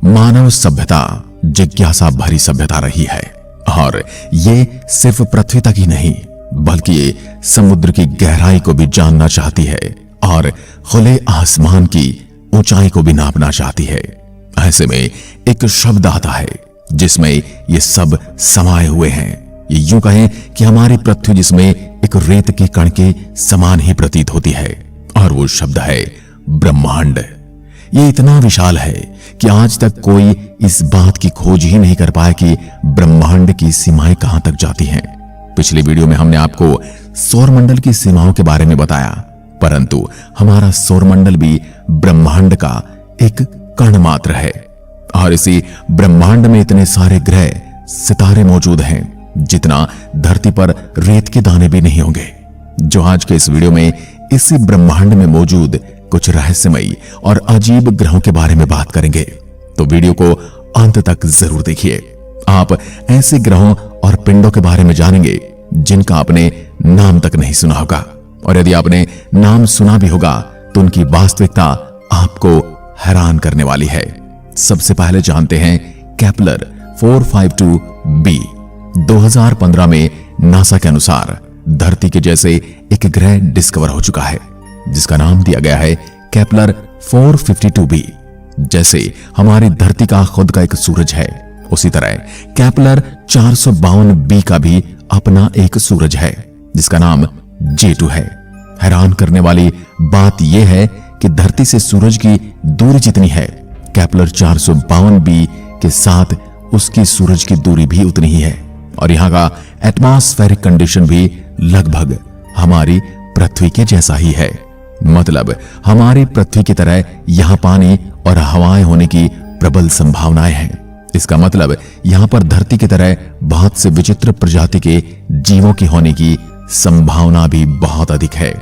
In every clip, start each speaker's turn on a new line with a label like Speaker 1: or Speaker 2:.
Speaker 1: मानव सभ्यता जिज्ञासा भरी सभ्यता रही है और ये सिर्फ पृथ्वी तक ही नहीं बल्कि ये समुद्र की गहराई को भी जानना चाहती है और खुले आसमान की ऊंचाई को भी नापना चाहती है। ऐसे में एक शब्द आता है जिसमें ये सब समाये हुए हैं। ये यूं कहें कि हमारी पृथ्वी जिसमें एक रेत के कण के समान ही प्रतीत होती है और वो शब्द है ब्रह्मांड। ये इतना विशाल है कि आज तक कोई इस बात की खोज ही नहीं कर पाया कि ब्रह्मांड की सीमाएं कहां तक जाती हैं। पिछली वीडियो में हमने आपको सौरमंडल की सीमाओं के बारे में बताया, परंतु हमारा सौरमंडल भी ब्रह्मांड का एक कण मात्र है और इसी ब्रह्मांड में इतने सारे ग्रह सितारे मौजूद हैं जितना धरती पर रेत के दाने भी नहीं होंगे। जो आज के इस वीडियो में इसी ब्रह्मांड में मौजूद कुछ रहस्यमयी और अजीब ग्रहों के बारे में बात करेंगे, तो वीडियो को अंत तक जरूर देखिए। आप ऐसे ग्रहों और पिंडों के बारे में जानेंगे जिनका आपने नाम तक नहीं सुना होगा, और यदि आपने नाम सुना भी होगा तो उनकी वास्तविकता आपको हैरान करने वाली है। सबसे पहले जानते हैं केपलर 452b। 2015 में नासा के अनुसार धरती के जैसे एक ग्रह डिस्कवर हो चुका है जिसका नाम दिया गया है केपलर 452b। जैसे हमारी धरती का खुद का एक सूरज है, उसी तरह केपलर 452b का भी अपना एक सूरज है जिसका नाम J2 है। हैरान करने वाली बात यह है कि धरती से सूरज की दूरी जितनी है, केपलर 452b के साथ उसकी सूरज की दूरी भी उतनी ही है और यहाँ का एटमॉस्फेरिक कंडीशन भी लगभग हमारी पृथ्वी के जैसा ही है। मतलब हमारी पृथ्वी की तरह यहाँ पानी और हवाएं होने की प्रबल संभावनाएं हैं। इसका मतलब यहाँ पर धरती की तरह बहुत से विचित्र प्रजाति के जीवों की होने की संभावना भी बहुत अधिक है,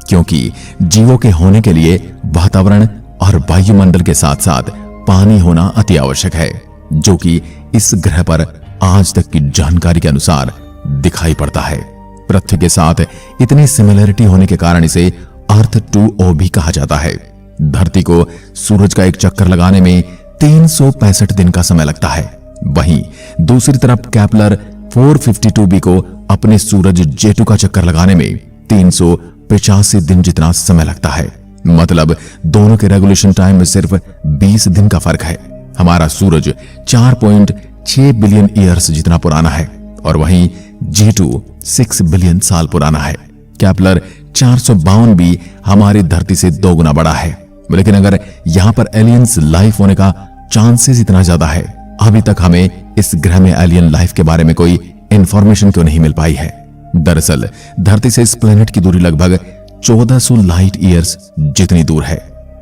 Speaker 1: क्योंकि जीवों के होने के लिए वातावरण और वायुमंडल के साथ साथ पानी होना अति आवश्यक है, जो कि इस ग्रह पर आज तक की जानकारी के अनुसार दिखाई पड़ता है। पृथ्वी के साथ इतनी सिमिलरिटी होने के कारण इसे अर्थ 2O भी कहा जाता है। धरती को सूरज का एक चक्कर लगाने में 365 दिन का समय लगता है। वहीं दूसरी तरफ केपलर 452b को अपने सूरज J2 का चक्कर लगाने में 385 दिन जितना समय लगता है। मतलब दोनों के रेगुलेशन टाइम में सिर्फ 20 दिन का फर्क है। हमारा सूरज 4.6 बिलियन ईयर्स जितना पुराना है और वहीं J2 6 बिलियन साल पुराना है। केपलर 452b हमारी धरती से 2 गुना बड़ा है, लेकिन अगर यहाँ पर एलियंस लाइफ होने का चांसेस इतना ज्यादा है, अभी तक हमें इस ग्रह में एलियन लाइफ के बारे में कोई इंफॉर्मेशन क्यों नहीं मिल पाई है। दरअसल धरती से इस प्लेनेट की दूरी लगभग 1400 लाइट ईयर्स जितनी दूर है।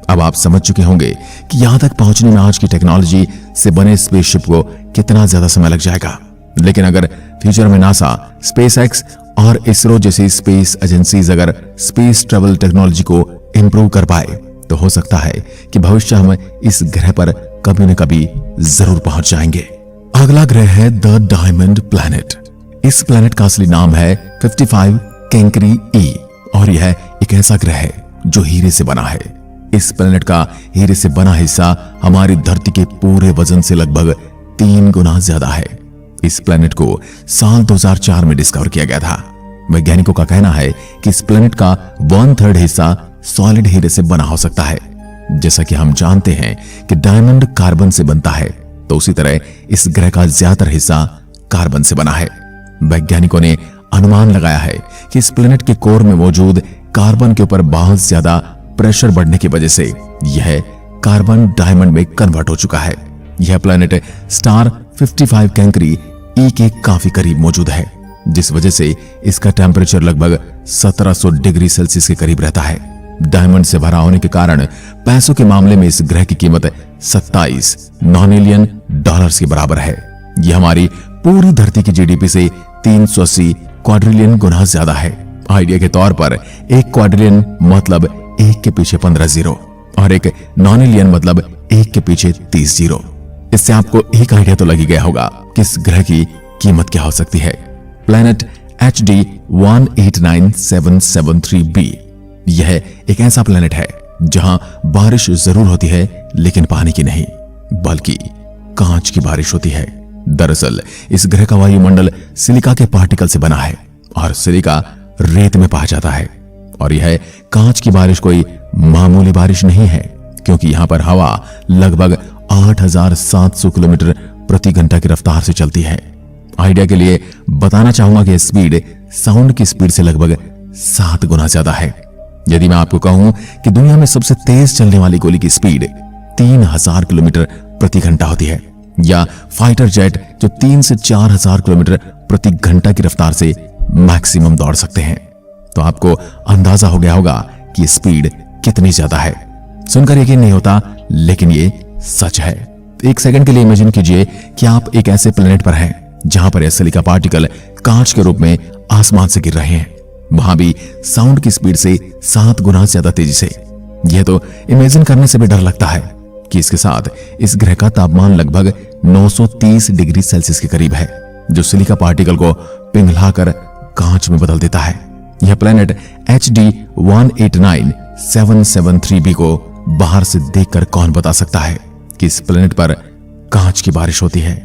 Speaker 1: अब आप समझ चुके होंगे कि यहां तक पहुंचने में आज की टेक्नोलॉजी से बने स्पेसशिप को कितना ज्यादा समय लग जाएगा। लेकिन अगर फ्यूचर में नासा, स्पेसएक्स और इसरो जैसी स्पेस एजेंसीज अगर स्पेस ट्रैवल टेक्नोलॉजी को इंप्रूव कर पाए तो हो सकता है कि भविष्य हम इस ग्रह पर कभी न कभी जरूर पहुंच जाएंगे। अगला ग्रह है द डायमंड प्लैनेट। इस प्लैनेट का असली नाम है 55 कैंकरी E और यह एक ऐसा ग्रह है जो हीरे से बना है। इस प्लैनेट का हीरे से बना हिस्सा हमारी धरती के पूरे वजन से लगभग 3 गुना ज्यादा है। इस प्लैनेट को साल 2004 में डिस्कवर किया गया था। वैज्ञानिकों का कहना है कि इस प्लैनेट का 1/3 हिस्सा सॉलिड हीरे से बना हो सकता है। जैसा कि हम जानते हैं कि डायमंड कार्बन से बनता है, तो उसी तरह इस ग्रह का ज्यादातर हिस्सा कार्बन से बना है। वैज्ञानिकों ने अनुमान लगाया है कि इस प्लैनेट के कोर में मौजूद कार्बन के ऊपर बहुत ज्यादा प्रेशर बढ़ने की वजह से यह कार्बन डायमंड में कन्वर्ट हो चुका है। यह प्लैनेट स्टार 55 कैंकरी E के काफी करीब मौजूद है, जिस वजह से इसका टेम्परेचर लगभग 1700 डिग्री सेल्सियस के करीब रहता है। डायमंड से भरा होने के कारण पैसों के मामले में इस ग्रह की कीमत 27 नॉन-एलियन डॉलर्स के बराबर है। यह हमारी पूरी धरती की जीडीपी से 380 क्वाड्रिलियन गुना ज्यादा है। आइडिया के तौर पर एक क्वाड्रिलियन मतलब 1 के पीछे 15 जीरो और एक नॉन-एलियन मतलब 1 के पीछे 30 जीरो। इससे आपको एक आइडिया तो लग ही गया होगा कि इस ग्रह की कीमत क्या हो सकती है। प्लैनेट HD 189773b यह एक ऐसा प्लैनेट है जहां बारिश जरूर होती है लेकिन पानी की नहीं। बल्कि कांच की बारिश होती है। दरअसल इस ग्रह का वायुमंडल सिलिका के पार्टिकल से बना है और सिलिका रेत में पाया जाता है। और यह कांच की बारिश कोई मामूली बारिश नहीं है, क्योंकि यहां पर हवा लगभग 8700 किलोमीटर प्रति घंटा की रफ्तार से चलती है। आइडिया के लिए बताना चाहूंगा कि स्पीड साउंड की स्पीड से लगभग 7 गुना ज्यादा है। यदि मैं आपको कहूं कि दुनिया में सबसे तेज चलने वाली गोली की स्पीड 3000 किलोमीटर प्रति घंटा होती है, या फाइटर जेट जो 3 से 4000 किलोमीटर प्रति घंटा की रफ्तार से मैक्सिमम दौड़ सकते हैं, तो आपको अंदाजा हो गया होगा कि स्पीड कितनी ज्यादा है। सुनकर यकीन नहीं होता, लेकिन ये सच है। एक सेकंड के लिए इमेजिन कीजिए कि आप एक ऐसे प्लेनेट पर हैं जहां पर सिलिका पार्टिकल कांच के रूप में आसमान से गिर रहे हैं, वहां भी साउंड की स्पीड से 7 गुना ज्यादा तेजी से। यह तो इमेजिन करने से भी डर लगता है कि इसके साथ इस ग्रह का तापमान लगभग 930 डिग्री सेल्सियस के करीब है, जो सिलिका पार्टिकल को पिघलाकर कांच में बदल देता है। यह प्लेनेट HD 189773b को बाहर से देखकर कौन बता सकता है कि इस प्लेनेट पर कांच की बारिश होती है।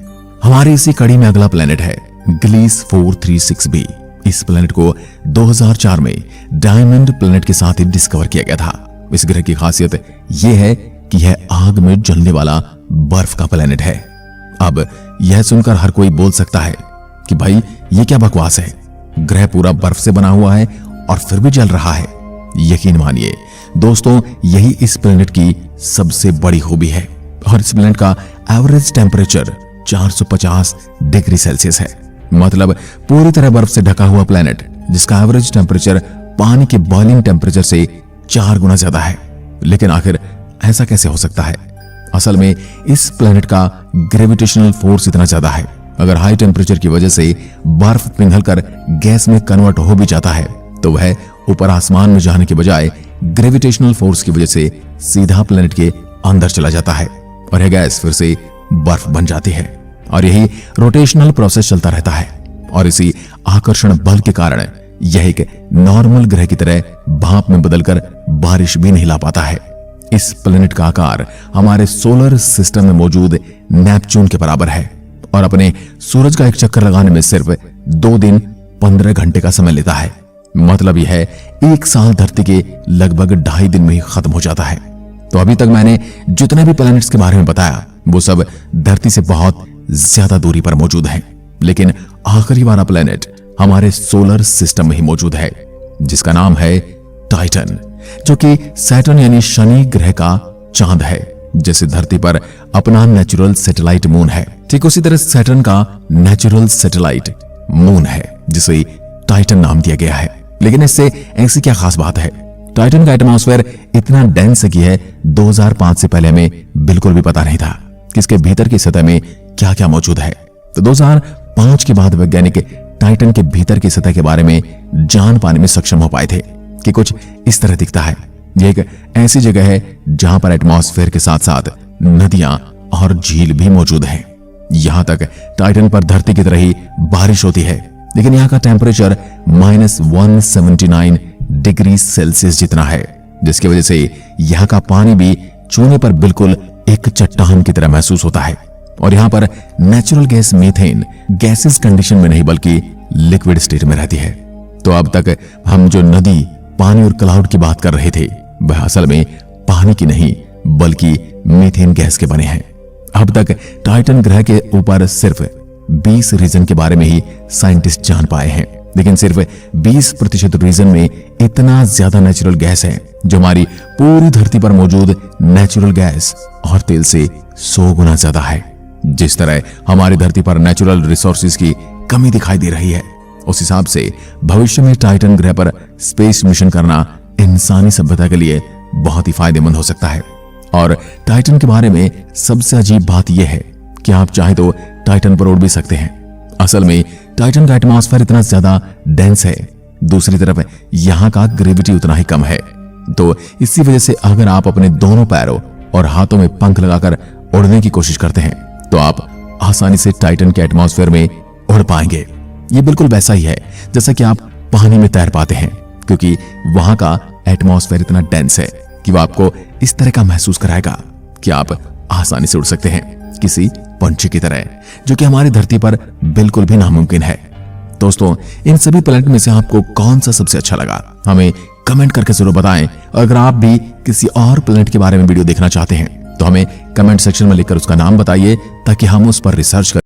Speaker 1: हमारी इसी कड़ी में अगला प्लेनेट है ग्लीस 436b। इस प्लेनेट को 2004 में डायमंड प्लेनेट के साथ ही डिस्कवर किया गया था। इस ग्रह की खासियत यह है कि यह आग में जलने वाला बर्फ का प्लेनेट है। अब यह सुनकर हर कोई बोल सकता है कि भाई ये क्या बकवास है, ग्रह पूरा बर्फ से बना हुआ है और फिर भी जल रहा है। यकीन मानिए दोस्तों, यही इस प्लेनेट की सबसे बड़ी खूबी है। और इस प्लेनेट का एवरेज टेम्परेचर 450 डिग्री सेल्सियस है। मतलब पूरी तरह बर्फ से ढका हुआ प्लेनेट जिसका एवरेज टेम्परेचर पानी के बॉइलिंग टेम्परेचर से 4 गुना ज्यादा है। लेकिन आखिर ऐसा कैसे हो सकता है? असल में इस प्लेनेट का ग्रेविटेशनल फोर्स इतना ज्यादा है, अगर हाई टेम्परेचर की वजह से बर्फ पिघलकर गैस में कन्वर्ट हो भी जाता है तो वह ऊपर आसमान में जाने के बजाय ग्रेविटेशनल फोर्स की वजह से सीधा प्लेनेट के अंदर चला जाता है और यह गैस फिर से बर्फ बन जाती है। और यही रोटेशनल प्रोसेस चलता रहता है और इसी आकर्षण बल के कारण यह एक नॉर्मल ग्रह की तरह भाप में बदलकर बारिश भी नहीं ला पाता है। इस प्लेनेट का आकार हमारे सोलर सिस्टम में मौजूद नेपच्यून के बराबर है और अपने सूरज का एक चक्कर लगाने में सिर्फ 2 दिन 15 घंटे का समय लेता है। मतलब यह है 1 साल धरती के लगभग 2.5 दिन में ही खत्म हो जाता है। तो अभी तक मैंने जितने भी प्लैनेट्स के बारे में बताया वो सब धरती से बहुत ज्यादा दूरी पर मौजूद हैं, लेकिन आखिरी वाला प्लैनेट हमारे सोलर सिस्टम में ही मौजूद है जिसका नाम है टाइटन, जो कि सैटर्न यानी शनि ग्रह का चांद है। जैसे धरती पर अपना नेचुरल सैटेलाइट मून है, ठीक उसी तरह सैटर्न का नेचुरल सैटेलाइट मून है जिसे टाइटन नाम दिया गया है। लेकिन इससे ऐसी क्या खास बात है? टाइटन का एटमॉस्फेयर इतना डेंस है कि 2005 से पहले हमें बिल्कुल भी पता नहीं था कि इसके भीतर की सतह में क्या क्या मौजूद है। तो 2005 के बाद वैज्ञानिक टाइटन के भीतर की सतह के बारे में जान पाने में सक्षम हो पाए थे कि कुछ इस तरह दिखता है। यह एक ऐसी जगह है जहां पर एटमॉस्फेयर के साथ साथ नदियां और झील भी मौजूद हैं। यहां तक टाइटन पर धरती की तरह ही बारिश होती है, लेकिन यहाँ का टेम्परेचर -179 डिग्री सेल्सियस जितना है, जिसकी वजह से यहाँ का पानी भी छूने पर बिल्कुल एक चट्टान की तरह महसूस होता है। और यहाँ पर natural gas methane gases condition में नहीं बल्कि लिक्विड स्टेट में रहती है। तो अब तक हम जो नदी, पानी और क्लाउड की बात कर रहे थे वह असल में पानी की नहीं बल्कि मीथेन गैस के बने हैं। अब तक टाइटन ग्रह के ऊपर सिर्फ 20 रीजन के बारे में ही साइंटिस्ट जान पाए हैं, लेकिन सिर्फ 20% रीजन में इतना ज्यादा नेचुरल गैस है जो हमारी पूरी धरती पर मौजूद नेचुरल गैस और तेल से 100 गुना ज्यादा है। जिस तरह हमारी धरती पर नेचुरल रिसोर्सेज की कमी दिखाई दे रही है, उस हिसाब से भविष्य में टाइटन ग्रह पर स्पेस मिशन करना इंसानी सभ्यता के लिए बहुत ही फायदेमंद हो सकता है। और टाइटन के बारे में सबसे अजीब बात यह है कि आप चाहे तो टाइटन पर उड़ भी सकते हैं। असल में टाइटन का एटमॉस्फेयर इतना ज्यादा डेंस है, दूसरी तरफ यहाँ का ग्रेविटी उतना ही कम है। तो इसी वजह से अगर आप अपने दोनों पैरों और हाथों में पंख लगाकर उड़ने की कोशिश करते हैं तो आप आसानी से टाइटन के एटमॉस्फेयर में उड़ पाएंगे। ये बिल्कुल वैसा ही है जैसा कि आप पानी में तैर पाते हैं, क्योंकि वहां का एटमॉस्फेयर इतना डेंस है कि वो आपको इस तरह का महसूस कराएगा कि आप आसानी से उड़ सकते हैं, किसी पंछी की तरह, जो कि हमारी धरती पर बिल्कुल भी नामुमकिन है। दोस्तों, इन सभी प्लेनेट में से आपको कौन सा सबसे अच्छा लगा, हमें कमेंट करके जरूर बताएं। अगर आप भी किसी और प्लेनेट के बारे में वीडियो देखना चाहते हैं तो हमें कमेंट सेक्शन में लिखकर उसका नाम बताइए, ताकि हम उस पर रिसर्च करें